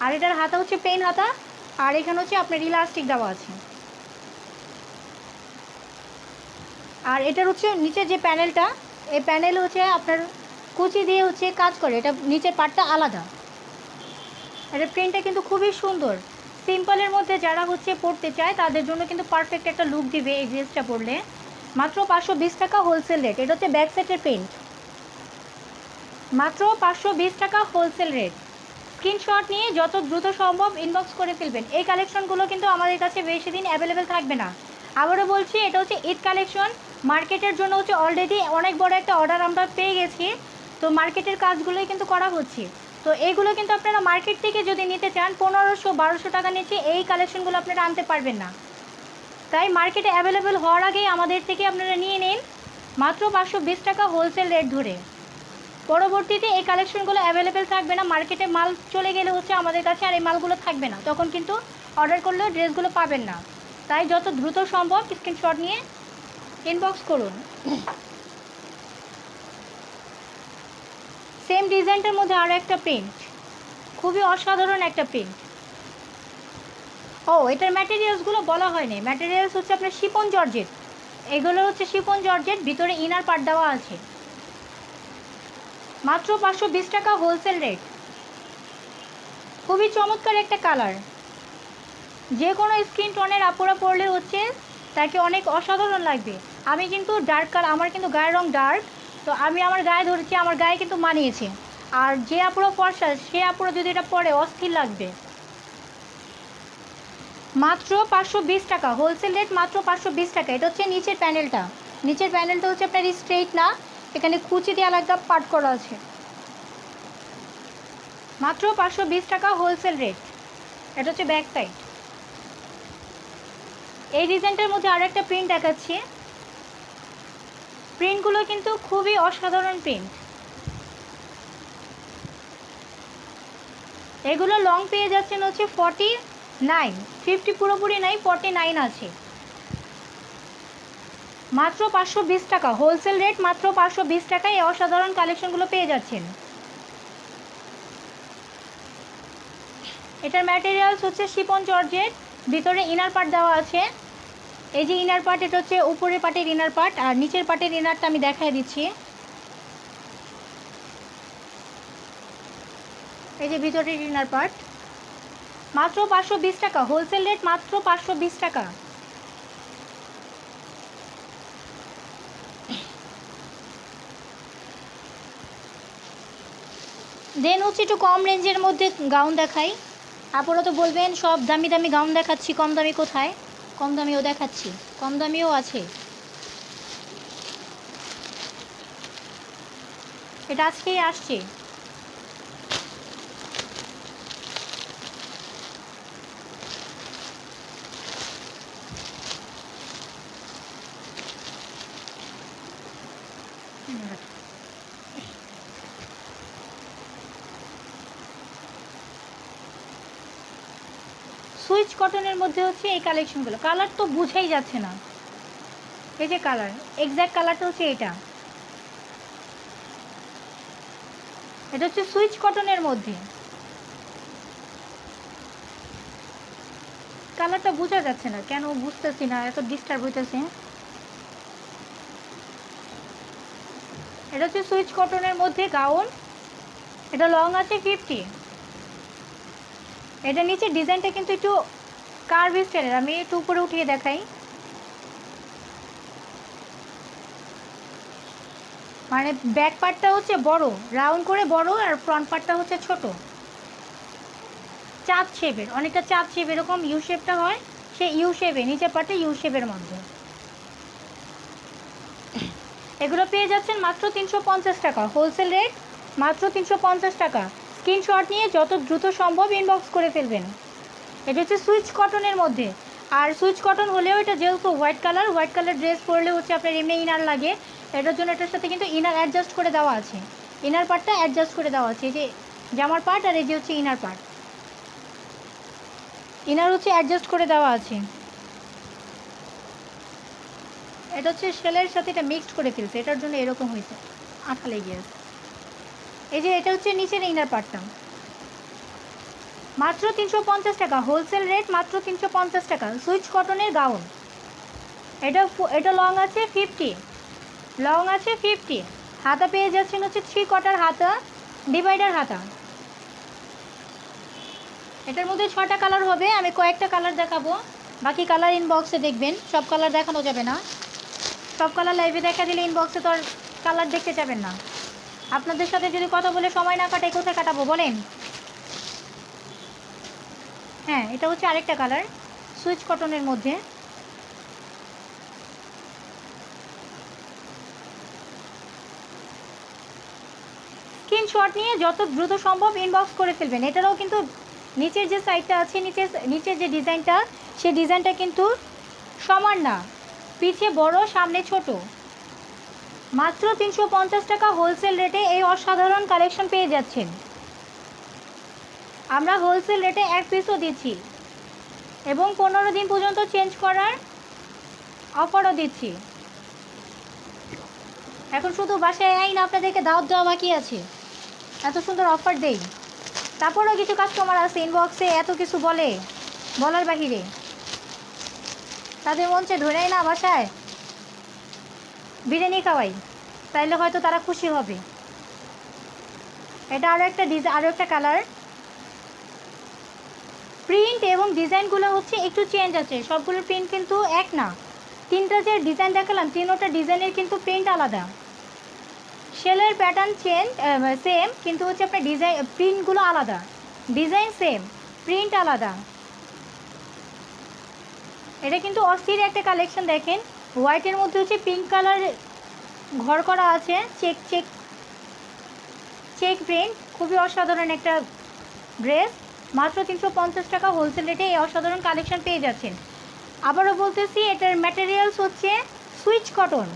আর এটার হাতা হচ্ছে প্লেন হাতা, আর এখানে হচ্ছে আপনার ইলাস্টিক দেওয়া আছে। আর এটার হচ্ছে নিচে যে প্যানেলটা, এই প্যানেল হচ্ছে আপনার কুচি দিয়ে হচ্ছে কাজ করে, এটা নিচের পার্টটা আলাদা। এটার প্রিন্টটা কিন্তু খুবই সুন্দর। সিম্পলের মধ্যে যারা হচ্ছে পড়তে চায় তাদের জন্য কিন্তু পারফেক্ট একটা লুক দিবে এই ড্রেসটা পরলে। মাত্র 520 টাকা হোলসেল রেট। এটা হচ্ছে ব্যাক সেটের প্রিন্ট, মাত্র 520 টাকা হোলসেল রেট। স্ক্রিনশট নিয়ে যত দ্রুত সম্ভব ইনবক্স করে ফেলবেন। এই কালেকশনগুলো কিন্তু আমাদের কাছে বেশি দিন অ্যাভেলেবেল থাকবে না। আবারও বলছি, এটা হচ্ছে ঈদ কালেকশন। মার্কেটের জন্য হচ্ছে অলরেডি অনেক বড় একটা অর্ডার আমরা পেয়ে গেছি, তো মার্কেটের কাজগুলোই কিন্তু করা হচ্ছে। তো এইগুলো কিন্তু আপনারা মার্কেট থেকে যদি নিতে চান 1500-1200 টাকা নিচে এই কালেকশনগুলো আপনারা আনতে পারবেন না। তাই মার্কেটে অ্যাভেলেবেল হওয়ার আগেই আমাদের থেকে আপনারা নিয়ে নিন, মাত্র 520 টাকা হোলসেল রেট ধরে। পরবর্তীতে এই কালেকশনগুলো অ্যাভেলেবেল থাকবে না, মার্কেটে মাল চলে গেলে হচ্ছে আমাদের কাছে আর এই মালগুলো থাকবে না, তখন কিন্তু অর্ডার করলেও ড্রেসগুলো পাবেন না। তাই যত দ্রুত সম্ভব স্ক্রিনশট নিয়ে ইনবক্স করুন। সেম ডিজাইনটার মধ্যে আরও একটা প্রিন্ট, খুবই অসাধারণ একটা প্রিন্ট। ও এটার ম্যাটেরিয়ালসগুলো বলা হয়নি। ম্যাটেরিয়ালস হচ্ছে আপনার শিফন জর্জেট, এগুলো হচ্ছে শিফন জর্জেট, ভিতরে ইনার পার্ট দেওয়া আছে। মাত্র 520 টাকা হোলসেল রেট। খুবই চমৎকার একটা কালার, যে কোনো স্কিন টোনের আপুরা পরলে হচ্ছে তাকে অনেক অসাধারণ লাগবে। আমি কিন্তু ডার্ক কালার, আমার কিন্তু গায়ের রং ডার্ক, তো আমি আমার গায়ে ধরেছি, আমার গায়ে কিন্তু মানিয়েছে। আর যে আপুরা ফর্সা, সে আপুরা যদি এটা পরে অস্থির লাগবে। মাত্র 520 টাকা হোলসেল রেট, মাত্র 520 টাকা। এটা হচ্ছে নিচের প্যানেলটা, নিচের প্যানেলটা হচ্ছে আপনার স্ট্রেইট না, এখানে কুচি দিয়ে আলাদা পার্ট করা আছে। মাত্র 520 টাকা হোলসেল রেট। এটা হচ্ছে ব্যাক সাইড। এই ডিজাইনটার মধ্যে আরও একটা প্রিন্ট দেখাচ্ছি, প্রিন্টগুলো কিন্তু খুবই অসাধারণ প্রিন্ট। এগুলো লং পেয়ে যাচ্ছেন হচ্ছে 49, 50 পুরোপুরি নাই, 49 আছে, মাত্র 520 টাকা হোলসেল রেট, মাত্র 520 টাকায় এই অসাধারণ কালেকশনগুলো পেয়ে যাচ্ছেন। এটার ম্যাটেরিয়ালস হচ্ছে শিফন জর্জেট, ভিতরে ইনার পার্ট দেওয়া আছে। এই যে ইনার পার্ট, এটা হচ্ছে উপরের পার্টের ইনার পার্ট, আর নিচের পার্টের ইনারটা আমি দেখাই দিচ্ছি। এই যে ভিতরের ইনার পার্ট, মাত্র 520 টাকা হোলসেল রেট, মাত্র 520 টাকা। দেন হচ্ছে একটু কম রেঞ্জের মধ্যে গাউন দেখাই। আপনারা তো বলবেন সব দামি দামি গাউন দেখাচ্ছি, কম দামি কোথায়? কম দামিও দেখাচ্ছি, কম দামিও আছে। এটা আজকেই আসছে। সুইচ কটনের মধ্যে হচ্ছে এই কালেকশনগুলো। কালার তো বুঝাই যাচ্ছে না, এই যে কালার, এক্স্যাক্ট কালারটা হচ্ছে এটা। এটা হচ্ছে সুইচ কটনের মধ্যে, কালারটা বোঝা যাচ্ছে না কেন, বুঝতেছি না, এত ডিস্টার্ব হইতেছে। এটা হচ্ছে সুইচ কটনের মধ্যে গাউন, এটা লং আছে 50। এটা নিচে ডিজাইনটা কিন্তু একটু কার্ভ স্টাইলের, আমি একটু উপরে উঠিয়ে দেখাই। মানে ব্যাক পার্টটা হচ্ছে বড়, রাউন্ড করে বড়, আর ফ্রন্ট পার্টটা হচ্ছে ছোট, চাঁদ শেপের, অনেকটা চাঁদ শেপ এরকম ইউ শেপটা হয়, সে ইউ শেপে, নিচের পার্টে ইউ শেপের মধ্যে। এগুলো পেয়ে যাচ্ছেন মাত্র 350 টাকা হোলসেল রেট, মাত্র 350 টাকা। স্ক্রিনশট নিয়ে যত দ্রুত সম্ভব ইনবক্স করে ফেলবেন। এটা হচ্ছে সুইচ কটনের মধ্যে, আর সুইচ কটন হলেও এটা যেহেতু হোয়াইট কালার ড্রেস পরলে হচ্ছে আপনার এমনি ইনার লাগে, এটার জন্য এটার সাথে কিন্তু ইনার অ্যাডজাস্ট করে দেওয়া আছে, ইনার পার্টটা অ্যাডজাস্ট করে দেওয়া আছে। এই যে জামার পার্ট আর এই যে হচ্ছে ইনার পার্ট, ইনার হচ্ছে অ্যাডজাস্ট করে দেওয়া আছে। এটা হচ্ছে সেলের সাথে এটা মিক্সড করে ফেলছে, এটার জন্য এরকম হয়েছে, আঠা লেগে আছে। এই যে এটা হচ্ছে নিচের ইনার পার্টটা, মাত্র 350 টাকা হোলসেল রেট, মাত্র 350 টাকা। সুইচ কটনের গাউন, এটা লং আছে 50, লং আছে 50। হাতা পেয়ে যাচ্ছেন হচ্ছে 3 কোয়ার্টার হাতা, ডিভাইডার হাতা। এটার মধ্যে 6টা কালার হবে, আমি কয়েকটা কালার দেখাবো, বাকি কালার ইনবক্সে দেখবেন। সব কালার দেখানো যাবে না, সব কালার লাইভে দেখা দিলে ইনবক্সে তো আর কালার দেখতে যাবেন না। আপনাদের সাথে যদি কথা বলে সময় না কাটাই, কোথায় কাটাবো বলেন? হ্যাঁ, এটা হচ্ছে আরেকটা কালার সুইচ কটনের মধ্যে। স্ক্রিনশট নিয়ে যত দ্রুত সম্ভব ইনবক্স করে ফেলবেন। এটারও কিন্তু নিচের যে সাইডটা আছে, নিচের যে ডিজাইনটা, সেই ডিজাইনটা কিন্তু সমান না, পিছে বড় সামনে ছোট। মাত্র 350 টাকা হোলসেল রেটে এই অসাধারণ কালেকশন পেয়ে যাচ্ছেন। আমরা হোলসেল রেটে 1 পিসও দিচ্ছি এবং 15 দিন পর্যন্ত চেঞ্জ করার অফারও দিচ্ছি। এখন শুধু বাসায় আইন আপনাদেরকে দাওয়াত দেওয়া বাকি আছে, এত সুন্দর অফার দেই। তারপরেও কিছু কাস্টমার আছে ইনবক্সে এত কিছু বলে, বলার বাহিরে, তাদের মঞ্চে ধরেই না বাসায় বিরিয়ানি খাওয়াই, তাইলে হয়তো তারা খুশি হবে। এটা আরও একটা কালার, প্রিন্ট এবং ডিজাইনগুলো হচ্ছে একটু চেঞ্জ আছে, সবগুলোর প্রিন্ট কিন্তু এক না। 3টা যে ডিজাইন দেখালাম, 3টা ডিজাইনের কিন্তু প্রিন্ট আলাদা। সেলের প্যাটার্ন সেম, কিন্তু হচ্ছে আপনার প্রিন্টগুলো আলাদা, ডিজাইন সেম, প্রিন্ট আলাদা। এটা কিন্তু অস্থির একটা কালেকশন। দেখেন হোয়াইটের মধ্যে হচ্ছে পিঙ্ক কালার ঘর করা আছে, চেক প্রিন্ট, খুবই অসাধারণ একটা ড্রেস। মাত্র 350 টাকা হোলসেল রেটে এই অসাধারণ কালেকশন পেয়ে যাচ্ছেন। আবারও বলতেছি, এটার ম্যাটেরিয়ালস হচ্ছে সুইচ কটন,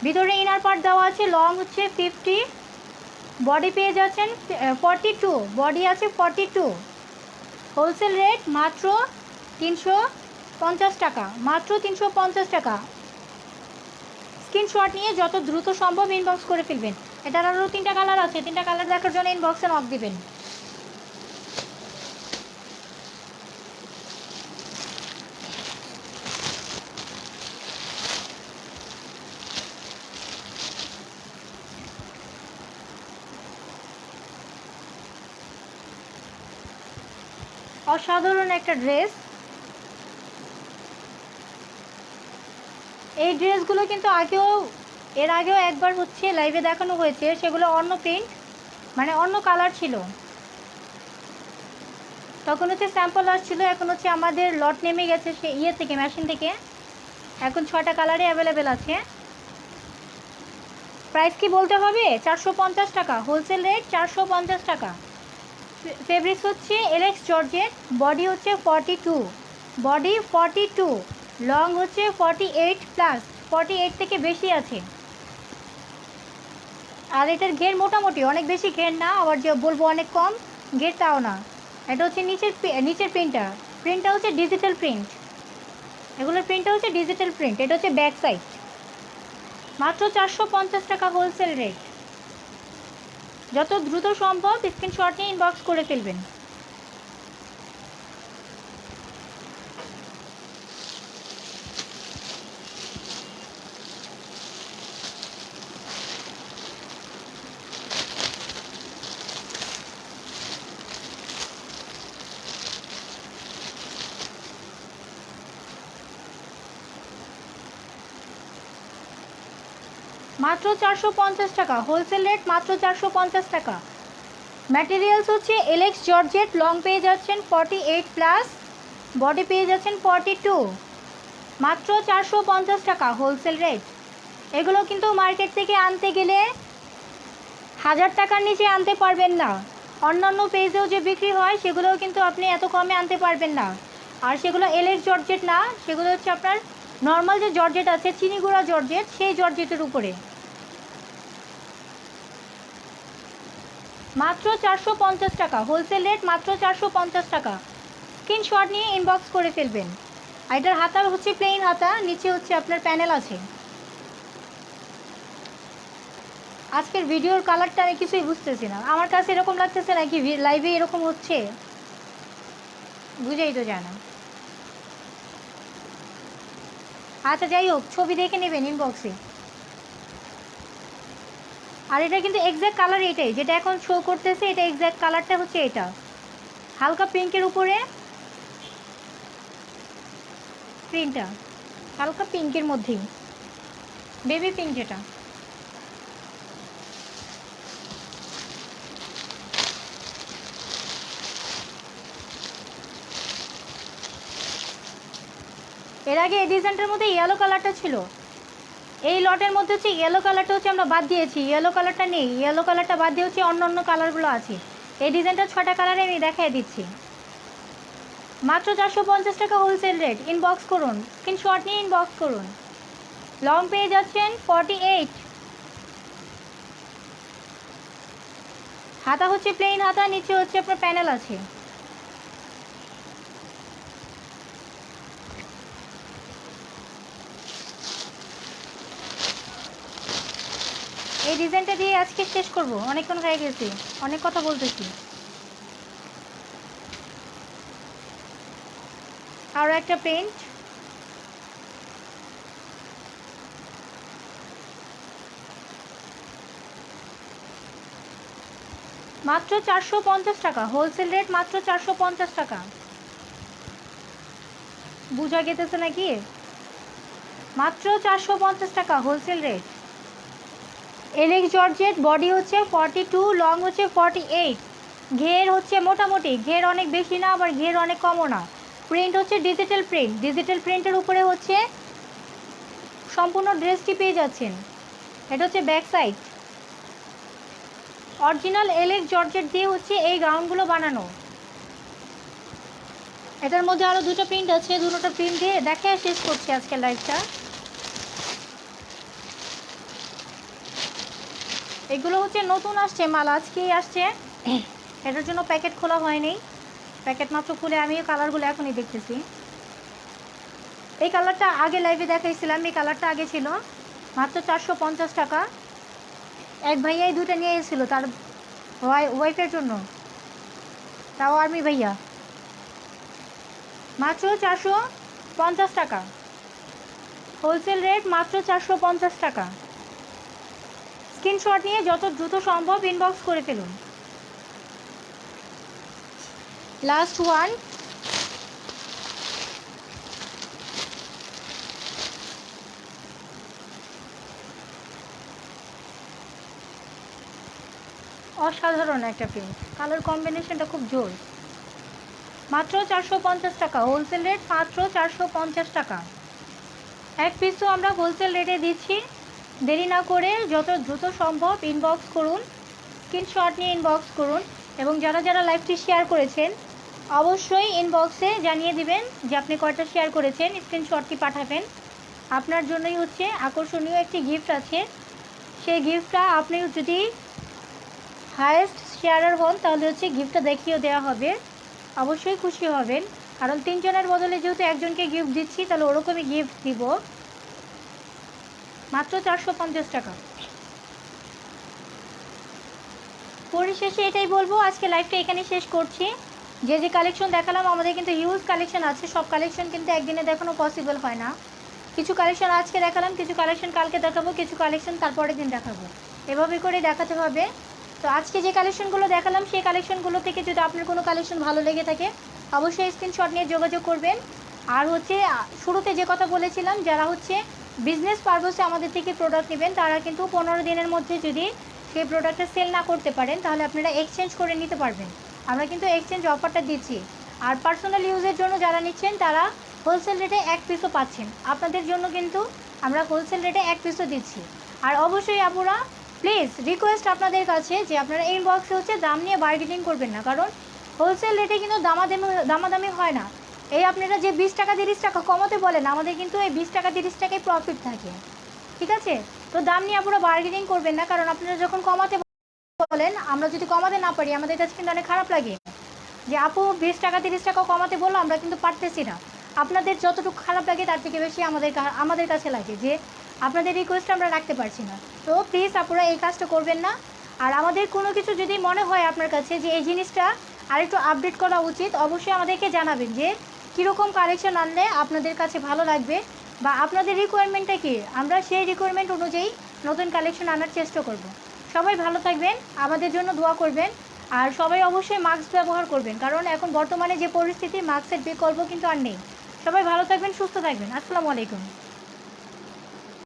ভিতরে ইনার পার্ট দেওয়া আছে, লং হচ্ছে 50, বডি পেয়ে যাচ্ছেন 42, বডি আছে 42। হোলসেল রেট মাত্র 350 টাকা, মাত্র 350 টাকা। স্ক্রিনশট নিয়ে যত দ্রুত সম্ভব ইনবক্স করে ফেলবেন। এটার আরও 3টা কালার আছে, 3টা কালার দেখার জন্য ইনবক্সে নক দিবেন। অসাধারণ একটা ড্রেস। এই ড্রেসগুলো কিন্তু এর আগেও একবার হচ্ছে লাইভে দেখানো হয়েছে, সেগুলো অন্য প্রিন্ট মানে অন্য কালার ছিল, তখন হচ্ছে স্যাম্পল আসছিল। এখন হচ্ছে আমাদের লট নেমে গেছে সে থেকে মেশিন থেকে, এখন 6টা কালারে অ্যাভেলেবেল আছে। প্রাইস কি বলতে হবে? 450 টাকা, হোলসেল রেট 450 টাকা। ফেব্রিক্স হচ্ছে এলেক্স জর্জেট, বডি হচ্ছে 42, বডি 42, লং হচ্ছে 48+, 48 থেকে বেশি আছে। আর এটার ঘের মোটামুটি, অনেক বেশি ঘের না, আবার যে বলবো অনেক কম ঘের তাও না। এটা হচ্ছে নিচের প্রিন্টটা হচ্ছে ডিজিটাল প্রিন্ট, এগুলোর প্রিন্টটা হচ্ছে ডিজিটাল প্রিন্ট। এটা হচ্ছে ব্যাক সাইড। মাত্র 450 টাকা হোলসেল রেট। যত দ্রুত সম্ভব স্ক্রিনশট নিয়ে ইনবক্স করে ফেলবেন। মাত্র 450 টাকা হোলসেল রেট, মাত্র 450 টাকা। ম্যাটেরিয়ালস হচ্ছে এলেক্স জর্জেট, লং পেয়ে যাচ্ছেন 48+, বডি পেয়ে যাচ্ছেন 42, মাত্র 450 টাকা হোলসেল রেট। এগুলো কিন্তু মার্কেট থেকে আনতে গেলে 1000 টাকার নিচে আনতে পারবেন না। অন্যান্য পেজেও যে বিক্রি হয় সেগুলোও কিন্তু আপনি এত কমে আনতে পারবেন না। আর সেগুলো এলেক্স জর্জেট না, সেগুলো হচ্ছে আপনার নর্মাল যে জর্জেট আছে, চিনিগুড়া জর্জেট, সেই জর্জেটের উপরে। মাত্র 450 টাকা হোলসেল রেট, মাত্র 450 টাকা। স্ক্রিনশট নিয়ে ইনবক্স করে ফেলবেন। আর এটার হাতা হচ্ছে প্লেন হাতা, নিচে হচ্ছে আপনার প্যানেল আছে। আজকের ভিডিওর কালারটা আমি কিছুই বুঝতেছি না, আমার কাছে এরকম লাগতেছে নাকি লাইভে এরকম হচ্ছে, বুঝেই তো যায় না। আচ্ছা যাই হোক, ছবি দেখে নেবেন ইনবক্সে। আর এটা কিন্তু এক্স্যাক্ট কালার এটাই, যেটা এখন শো করতেছে, এটা এক্স্যাক্ট কালারটা হচ্ছে এটা, হালকা পিঙ্কের উপরে প্রিন্টটা, হালকা পিঙ্কের মধ্যেই, বেবি পিঙ্ক যেটা। এর আগে এই ডিজাইনটার মধ্যে ইয়েলো কালারটা ছিল, এই লটের মধ্যে হচ্ছে ইয়েলো কালারটা হচ্ছে আমরা বাদ দিয়েছি, ইয়েলো কালারটা নেই, ইয়েলো কালারটা বাদ দিয়ে হচ্ছে অন্য অন্য কালারগুলো আছে। এই ডিজাইনটা 6টা কালারে আমি দেখাই দিচ্ছি। মাত্র 450 টাকা হোলসেল রেট। ইনবক্স করুন, স্ক্রিনশট নিয়ে ইনবক্স করুন। লং পেয়ে যাচ্ছেন 48, হাতা হচ্ছে প্লেন হাতা, নিচে হচ্ছে আপনার প্যানেল আছে। এই ডিজাইনটা দিয়ে আজকে শেষ করব, অনেকক্ষণ হয়ে গেছে, অনেক কথা বলতেছি। আরও একটা প্রিন্ট, মাত্র 450 টাকা হোলসেল রেট, মাত্র 450 টাকা। বুঝা গেতেছে নাকি? মাত্র 450 টাকা wholesale rate. Alex georgette, body হচ্ছে 42, লং হচ্ছে 48, ঘের হচ্ছে মোটামুটি, ঘের অনেক বেশি না, আবার ঘের অনেক কমও না। প্রিন্ট হচ্ছে ডিজিটাল প্রিন্ট, ডিজিটাল প্রিন্টের উপরে হচ্ছে সম্পূর্ণ ড্রেসটি পেয়ে যাচ্ছেন। এটা হচ্ছে back side. Original Alex georgette দিয়ে হচ্ছে এই গাউনগুলো বানানো। এটার মধ্যে আরও দুটো প্রিন্ট আছে, দুটো প্রিন্ট দিয়ে দেখে শেষ করছি আজকের লাইভটা। এগুলো হচ্ছে নতুন আসছে মাল, আজকেই আসছে, এটার জন্য প্যাকেট খোলা হয়নি। প্যাকেট মাত্র খুলে আমি কালারগুলো এখনই দেখতেছি। এই কালারটা আগে লাইভে দেখাইছিলাম, এই কালারটা আগে ছিল মাত্র 450 টাকা। এক ভাইয়া এই দুটো নিয়ে এসেছিল তার ওয়াইফের জন্য, তাও আর্মি ভাইয়া। মাত্র 450 টাকা, হোলসেল রেট মাত্র 450 টাকা। স্ক্রিনশট নিয়ে যত দ্রুত সম্ভব ইনবক্স করে ফেলুন। লাস্ট ওয়ান, অসাধারণ একটা প্রিন্ট, কালার কম্বিনেশনটা খুব জোর। মাত্র 450 টাকা, হোলসেল রেট মাত্র 450 টাকা। এক পিসও আমরা হোলসেল রেটে দিচ্ছি। দেরি না করে যত দ্রুত সম্ভব ইনবক্স করুন, স্ক্রিনশট নিয়ে ইনবক্স করুন। এবং যারা যারা লাইভটি শেয়ার করেছেন অবশ্যই ইনবক্সে জানিয়ে দিবেন যে আপনি কয়টা শেয়ার করেছেন, স্ক্রিনশটটি পাঠাবেন। আপনার জন্যই হচ্ছে আকর্ষণীয় একটি গিফট আছে। সেই গিফটটা আপনি যদি হায়েস্ট শেয়ারার হন তাহলে হচ্ছে গিফটটা দেখিয়ে দেওয়া হবে, অবশ্যই খুশি হবেন। কারণ 3 জনের বদলে যেহেতু একজনকে গিফট দিচ্ছি তাহলে ওরকমই গিফট দিব। মাত্র 450 টাকা। পরিশেষে এটাই বলবো, আজকে লাইভটা এখানে শেষ করছি। যে যে কালেকশন দেখালাম আমাদের কিন্তু হিউজ কালেকশন আছে, সব কালেকশন কিন্তু একদিনে দেখানো পসিবল হয় না। কিছু কালেকশন আজকে দেখালাম, কিছু কালেকশন কালকে দেখাবো, কিছু কালেকশন তারপরের দিন দেখাবো, এভাবে করে দেখাতে হবে। তো আজকে যে কালেকশনগুলো দেখালাম সেই কালেকশনগুলো থেকে যদি আপনার কোনো কালেকশন ভালো লেগে থাকে অবশ্যই স্ক্রিনশট নিয়ে যোগাযোগ করবেন। আর হচ্ছে শুরুতে যে কথা বলেছিলাম, যারা হচ্ছে বিজনেস পারপাসে আমাদের থেকে প্রোডাক্ট নেবেন তারা কিন্তু 15 দিনের মধ্যে যদি সেই প্রোডাক্টটা সেল না করতে পারেন তাহলে আপনারা এক্সচেঞ্জ করে নিতে পারবেন। আমরা কিন্তু এক্সচেঞ্জ অফারটা দিচ্ছি। আর পার্সোনাল ইউজের জন্য যারা নিচ্ছেন তারা হোলসেল রেটে 1 পিসও পাচ্ছেন। আপনাদের জন্য কিন্তু আমরা হোলসেল রেটে 1 পিসও দিচ্ছি। আর অবশ্যই আপুরা প্লিজ রিকোয়েস্ট আপনাদের কাছে যে আপনারা ইনবক্সে হচ্ছে দাম নিয়ে বার্গেনিং করবেন না, কারণ হোলসেল রেটে কিন্তু দামাদামি হয় না। এই আপনারা যে 20 টাকা 30 টাকা কমাতে বলেন, আমাদের কিন্তু এই 20 টাকা 30 টাকায় প্রফিট থাকে, ঠিক আছে? তো দাম নিয়ে আপনারা বার্গেনিং করবেন না, কারণ আপনারা যখন কমাতে বলেন আমরা যদি কমাতে না পারি আমাদের কাছে কিন্তু অনেক খারাপ লাগে যে আপু 20 টাকা 30 টাকা কমাতে বললো আমরা কিন্তু পারতেছি না। আপনাদের যতটুকু খারাপ লাগে তার থেকে বেশি আমাদের কাছে লাগে যে আপনাদের রিকোয়েস্ট আমরা রাখতে পারছি না। তো প্লিজ আপনারা এই কাজটা করবেন না। আর আমাদের কোনো কিছু যদি মনে হয় আপনার কাছে যে এই জিনিসটা আরেকটু আপডেট করা উচিত, অবশ্যই আমাদেরকে জানাবেন যে কীরকম কালেকশন আনলে আপনাদের কাছে ভালো লাগবে বা আপনাদের রিকোয়ারমেন্টটা কী, আমরা সেই রিকোয়ারমেন্ট অনুযায়ী নতুন কালেকশন আনার চেষ্টা করব। সবাই ভালো থাকবেন, আমাদের জন্য দোয়া করবেন। আর সবাই অবশ্যই মাস্ক ব্যবহার করবেন, কারণ এখন বর্তমানে যে পরিস্থিতি মাস্কের বিকল্প কিন্তু আর নেই। সবাই ভালো থাকবেন, সুস্থ থাকবেন। আসসালামু আলাইকুম।